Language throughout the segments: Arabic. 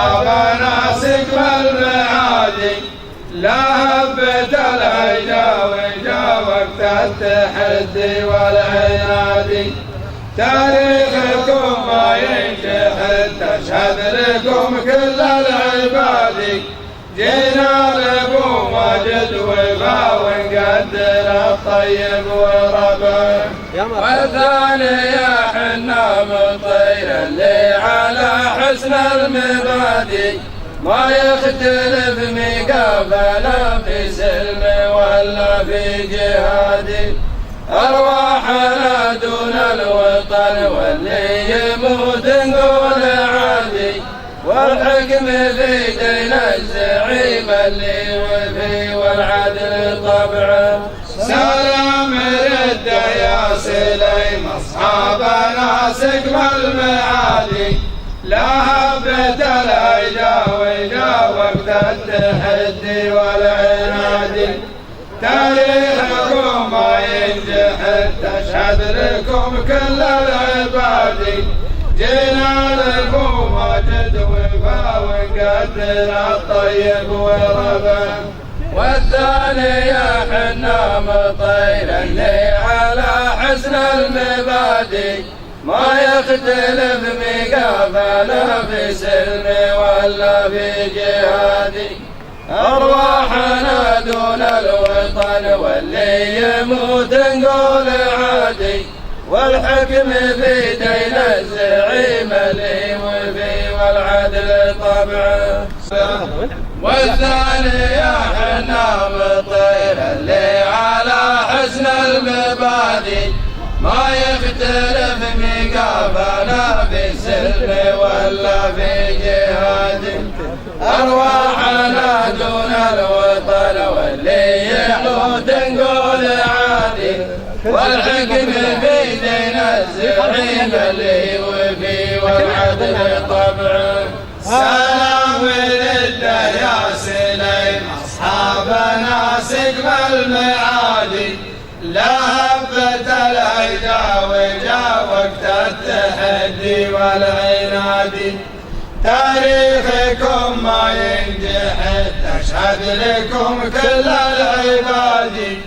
أصحابنا سقم المعادي لا هبت العجا وجا وقت التحدي والعناد تاريخكم ما ينجح تشهد لكم كل العباد جينا لابو ماجد وفا ونقدر الطيب وربه والثاني يا حنا مطير اللي على حسن المبادئ ما يختلف مقابله في سلم ولا في جهاد أرواحنا دون الوطن واللي يموت نقول عادي والحكم في دين الزعيم اللي وفي والعدل طبعه سلام رد يا سليم أصحابنا سقم المعادي لا هبت العجا وجا وقت التحدي والعناد تاريخكم ما ينجح تشهد لكم كل العباد جينا لكم ماجد وفا ونقدر الطيب وربه والثاني يا حنا مطير اللي على حسن المبادئ ما يختلف مقابله في سلم ولا في جهاد أرواحنا دون الوطن واللي يموت نقول عادي والحكم في دين الزعيم اللي وفي والعدل طبعه والثاني يا حنا مطير اللي على حسن المبادئ ما يختلف مقابله في سلم ولا في جهاد أرواحنا دون الوطن واللي يموت نقول عادي والحكم في دين الزعيم اللي وفي والعدل طبعه سلام لله يا سليم أصحابنا سقم المعادي لا هبت العجا وجا وقت التحدي والعناد تاريخكم ما ينجح تشهد لكم كل العباد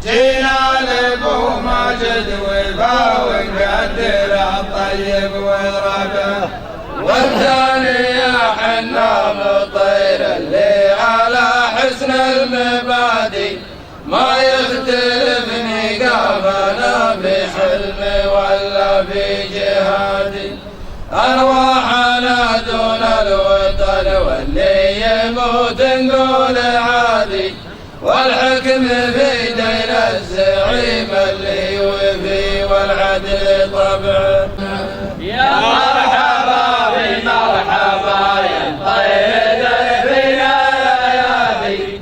جينا لابو ماجد وفا ونقدر الطيب وربه والثاني يا حنا مطير اللي على حسن المبادئ ما يختلف مقابله في حلم ولا في جهاد أرواحنا دون الوطن واللي يموت نقول عادي والحكم في دين الزعيم اللي وفي والعدل طبعه يا مرحبا بمرحبا يا طيب فينا ليالي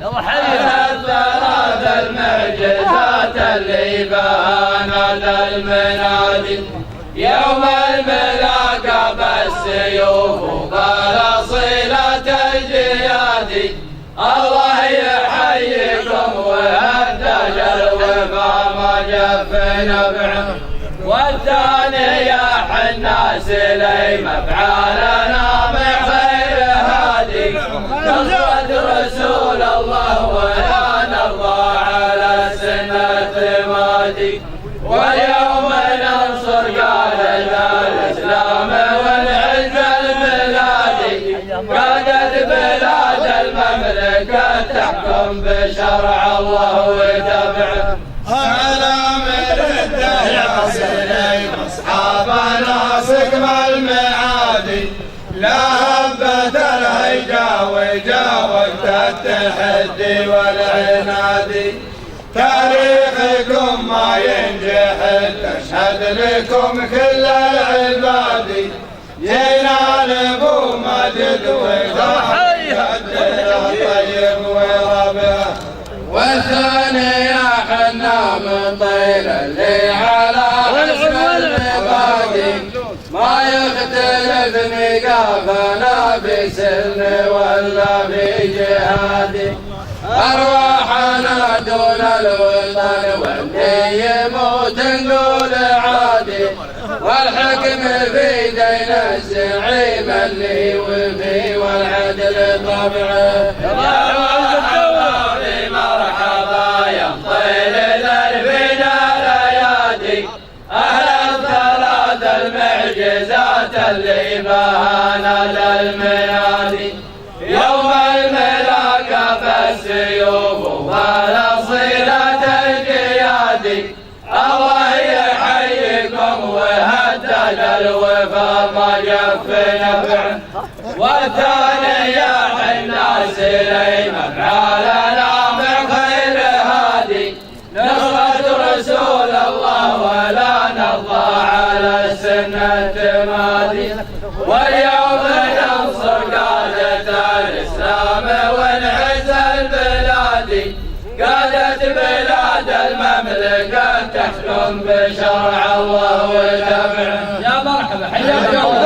ثلاث المعجزات اللي بانت المنادي يوم الملاقى بالسيوف وقال صلة الجياد الله يحييكم وهدج الوفا ما جف نبعه والثاني يا حنا سليم افعالنا بخير هادي نصرة رسول الله ولا نرضى على سنة مادي واليوم ننصر قادة الإسلام والعز البلادي قادة بلاد المملكة تحكم بشرع الله وتبعه سلام رده يا سليم أصحابنا سقم المعادي لا هبت الهيجا وجا وقت التحدي والعناد تاريخكم ما ينجح تشهد لكم كل العباد جينا لابو ماجد وفا الطيب وربه والثاني يا حنا مطير اللي على حسن المبادئ ما يختلف مقابله في سلم ولا في جهاد أرواحنا دون الوطن واللي يموت نقول عادي والحكم في دين الزعيم اللي وفي والعدل طبعه. مرحبا يا طير دربنا الايادي اهل الثلاث المعجزات اللي بها نادى المنادي يوم الملاقى فالسيوف وصيلة القيادي الله يحييكم وهدد الوفا ما جف نفع والثاني يا الناس ليمن على من خير هادي نصرة رسول الله ولا نرضى على السنة مادي واليوم ننصر قادة الإسلام ونعز البلاد قادة بلاد المملكة تحكم بشرع الله وتبعه. يا مرحبا حياك الله.